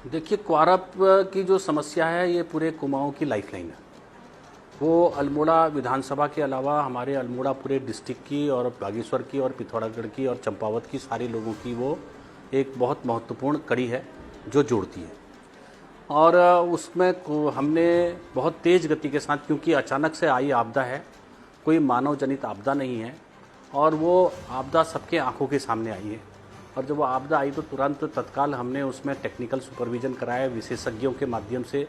देखिए, क्वारप की जो समस्या है ये पूरे कुमाऊं की लाइफलाइन है। वो अल्मोड़ा विधानसभा के अलावा हमारे अल्मोड़ा पूरे डिस्ट्रिक्ट की और बागेश्वर की और पिथौरागढ़ की और चंपावत की सारे लोगों की वो एक बहुत महत्वपूर्ण कड़ी है जो जोड़ती है। और उसमें हमने बहुत तेज़ गति के साथ, क्योंकि अचानक से आई आपदा है, कोई मानव जनित आपदा नहीं है, और वो आपदा सबके आंखों के सामने आई है। और जब वो आपदा आई तो तुरंत तत्काल हमने उसमें टेक्निकल सुपरविज़न कराया, विशेषज्ञों के माध्यम से,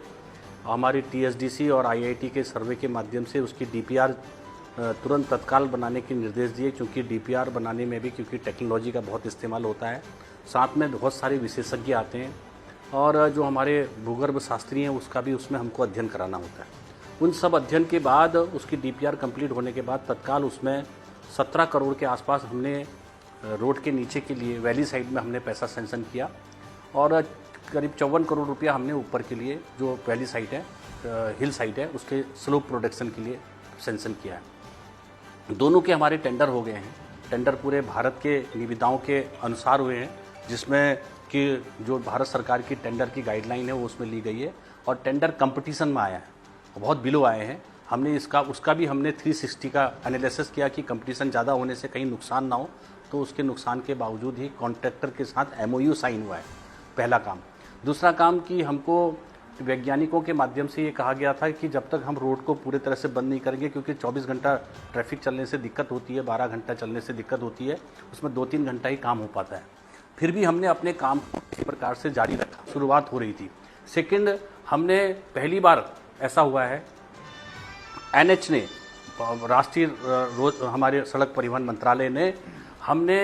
हमारी टीएसडीसी और आईआईटी के सर्वे के माध्यम से उसकी डीपीआर तुरंत तत्काल बनाने के निर्देश दिए, क्योंकि डीपीआर बनाने में भी क्योंकि टेक्नोलॉजी का बहुत इस्तेमाल होता है, साथ में बहुत सारे विशेषज्ञ आते हैं, और जो हमारे भूगर्भ शास्त्री हैं उसका भी उसमें हमको अध्ययन कराना होता है। उन सब अध्ययन के बाद उसकी डीपीआर कंप्लीट होने के बाद तत्काल उसमें 17 करोड़ के आसपास हमने रोड के नीचे के लिए वैली साइड में हमने पैसा सैंक्शन किया, और करीब 54 करोड़ रुपया हमने ऊपर के लिए जो वैली साइड है, हिल साइड है, उसके स्लोप प्रोटेक्शन के लिए सैंक्शन किया है। दोनों के हमारे टेंडर हो गए हैं। टेंडर पूरे भारत के निविदाओं के अनुसार हुए हैं, जिसमें कि जो भारत सरकार की टेंडर की गाइडलाइन है वो उसमें ली गई है, और टेंडर कंपटीशन में आया है, बहुत बिलो आए हैं। हमने उसका भी हमने 360 का एनालिसिस किया कि कंपटीशन ज़्यादा होने से कहीं नुकसान ना हो, तो उसके नुकसान के बावजूद ही कॉन्ट्रैक्टर के साथ एमओयू साइन हुआ है, पहला काम। दूसरा काम कि हमको वैज्ञानिकों के माध्यम से ये कहा गया था कि जब तक हम रोड को पूरे तरह से बंद नहीं करेंगे, क्योंकि 24 घंटा ट्रैफिक चलने से दिक्कत होती है, 12 घंटा चलने से दिक्कत होती है, उसमें 2-3 घंटा ही काम हो पाता है। फिर भी हमने अपने काम को इसी प्रकार से जारी रखा, शुरुआत हो रही थी। सेकंड, हमने पहली बार ऐसा हुआ है, एनएच ने, राष्ट्रीय हमारे सड़क परिवहन मंत्रालय ने, हमने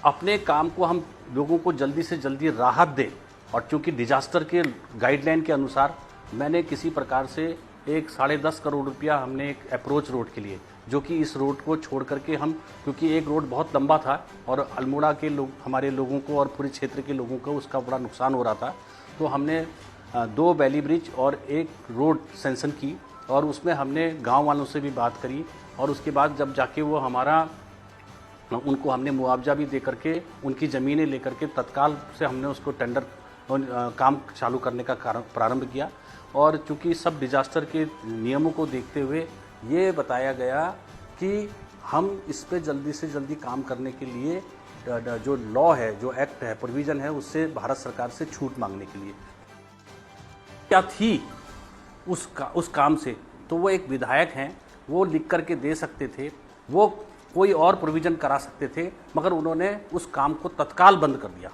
अपने काम को, हम लोगों को जल्दी से जल्दी राहत दे, और चूँकि डिजास्टर के गाइडलाइन के अनुसार मैंने किसी प्रकार से 10.5 करोड़ रुपया हमने एक अप्रोच रोड के लिए, जो कि इस रोड को छोड़ करके हम, क्योंकि एक रोड बहुत लंबा था और अल्मोड़ा के लोग, हमारे लोगों को और पूरे क्षेत्र के लोगों को उसका बड़ा नुकसान हो रहा था, तो हमने 2 वैली ब्रिज और एक रोड सैंक्शन की, और उसमें हमने गांव वालों से भी बात करी, और उसके बाद जब जाके वो हमारा, उनको हमने मुआवजा भी दे करके, उनकी ज़मीनें लेकर के तत्काल से हमने उसको टेंडर काम चालू करने का प्रारंभ किया। और चूँकि सब डिजास्टर के नियमों को देखते हुए ये बताया गया कि हम इस पे जल्दी से जल्दी काम करने के लिए जो लॉ है, जो एक्ट है, प्रोविज़न है, उससे भारत सरकार से छूट मांगने के लिए क्या थी उस काम से, तो वो एक विधायक हैं, वो लिख करके दे सकते थे, वो कोई और प्रोविज़न करा सकते थे, मगर उन्होंने उस काम को तत्काल बंद कर दिया।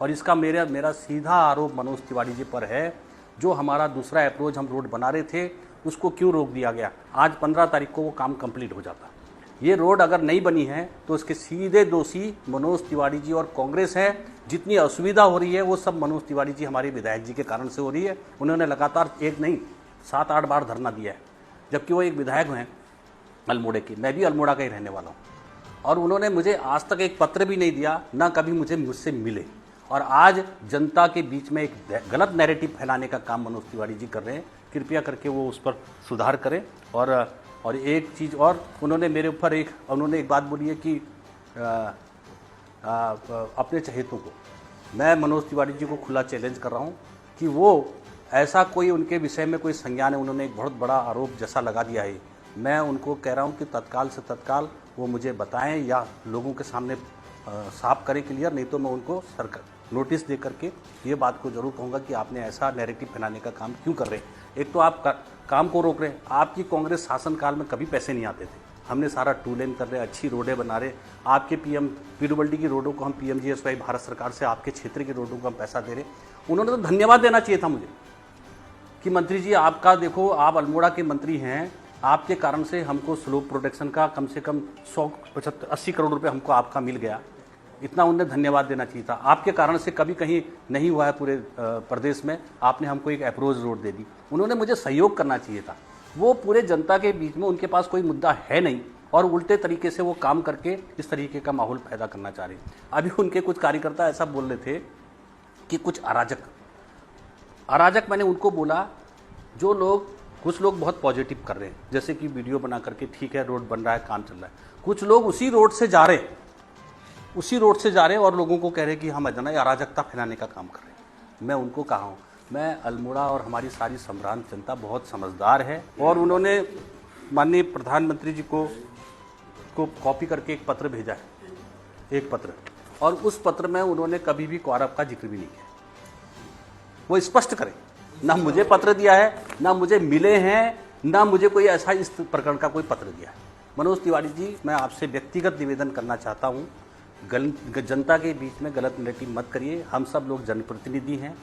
और इसका मेरा सीधा आरोप मनोज तिवारी जी पर है। जो हमारा दूसरा अप्रोच हम रोड बना रहे थे, उसको क्यों रोक दिया गया? आज 15 तारीख को वो काम कंप्लीट हो जाता। ये रोड अगर नहीं बनी है तो उसके सीधे दोषी मनोज तिवारी जी और कांग्रेस है। जितनी असुविधा हो रही है वो सब मनोज तिवारी जी, हमारे विधायक जी के कारण से हो रही है। उन्होंने लगातार 1 नहीं 7-8 बार धरना दिया है, जबकि वो एक विधायक हैं अल्मोड़े की। मैं भी अल्मोड़ा का ही रहने वाला हूँ, और उन्होंने मुझे आज तक एक पत्र भी नहीं दिया, ना कभी मुझसे मिले। और आज जनता के बीच में एक गलत नैरेटिव फैलाने का काम मनोज तिवारी जी कर रहे हैं। कृपया करके वो उस पर सुधार करें। और एक चीज़ और, उन्होंने मेरे ऊपर एक बात बोली है कि अपने चहेतों को, मैं मनोज तिवारी जी को खुला चैलेंज कर रहा हूँ कि वो ऐसा कोई उनके विषय में कोई संज्ञान है, उन्होंने एक बहुत बड़ा आरोप जैसा लगा दिया है। मैं उनको कह रहा हूँ कि तत्काल से तत्काल वो मुझे बताएं या लोगों के सामने साफ करें क्लियर, नहीं तो मैं उनको सरकार नोटिस दे करके ये बात को जरूर कहूँगा कि आपने ऐसा नैरेटिव फैलाने का काम क्यों कर रहे हैं। एक तो आप काम को रोक रहे हैं। आपकी कांग्रेस शासनकाल में कभी पैसे नहीं आते थे, हमने सारा 2 लेन कर रहे, अच्छी रोडें बना रहे। आपके पीडब्ल्यूडी की रोडों को हम पीएमजीएसवाई भारत सरकार से, आपके क्षेत्र की रोडों को हम पैसा दे रहे। उन्होंने तो धन्यवाद देना चाहिए था मुझे कि मंत्री जी आपका, देखो आप अल्मोड़ा के मंत्री हैं, आपके कारण से हमको स्लोप प्रोटेक्शन का कम से कम 175-80 करोड़ रुपये हमको आपका मिल गया। इतना उन्हें धन्यवाद देना चाहिए था। आपके कारण से कभी कहीं नहीं हुआ है पूरे प्रदेश में, आपने हमको एक अप्रोच रोड दे दी। उन्होंने मुझे सहयोग करना चाहिए था। वो पूरे जनता के बीच में, उनके पास कोई मुद्दा है नहीं, और उल्टे तरीके से वो काम करके इस तरीके का माहौल पैदा करना चाह रहे हैं। अभी उनके कुछ कार्यकर्ता ऐसा बोल रहे थे कि कुछ अराजक मैंने उनको बोला, जो लोग, कुछ लोग बहुत पॉजिटिव कर रहे हैं, जैसे कि वीडियो बना करके ठीक है रोड बन रहा है, काम चल रहा है। कुछ लोग उसी रोड से जा रहे और लोगों को कह रहे हैं कि हम अराजकता फैलाने का काम कर रहे हैं। मैं उनको कहा हूँ मैं अल्मोड़ा और हमारी सारी सम्भ्रांत जनता बहुत समझदार है और उन्होंने माननीय प्रधानमंत्री जी को कॉपी करके एक पत्र भेजा है, एक पत्र, और उस पत्र में उन्होंने कभी भी क्वारब का जिक्र भी नहीं किया। वो स्पष्ट करें, ना मुझे पत्र दिया है, ना मुझे मिले हैं, ना मुझे कोई ऐसा इस प्रकरण का कोई पत्र दिया है। मनोज तिवारी जी, मैं आपसे व्यक्तिगत निवेदन करना चाहता हूँ, जनता के बीच में गलत नैरेटिव मत करिए। हम सब लोग जनप्रतिनिधि हैं।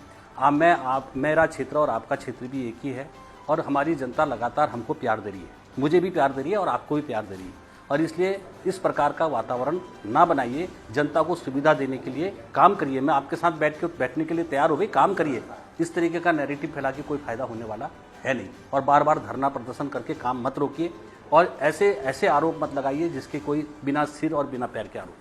मेरा क्षेत्र और आपका क्षेत्र भी एक ही है और हमारी जनता लगातार हमको प्यार दे रही है, मुझे भी प्यार दे रही है और आपको भी प्यार दे रही है, और इसलिए इस प्रकार का वातावरण ना बनाइए। जनता को सुविधा देने के लिए काम करिए। मैं आपके साथ बैठने के लिए तैयार हो गई, काम करिए। इस तरीके का नैरेटिव फैला के कोई फायदा होने वाला है नहीं, और बार बार धरना प्रदर्शन करके काम मत रोकिए और ऐसे आरोप मत लगाइए जिसके कोई बिना सिर और बिना पैर के आरोप।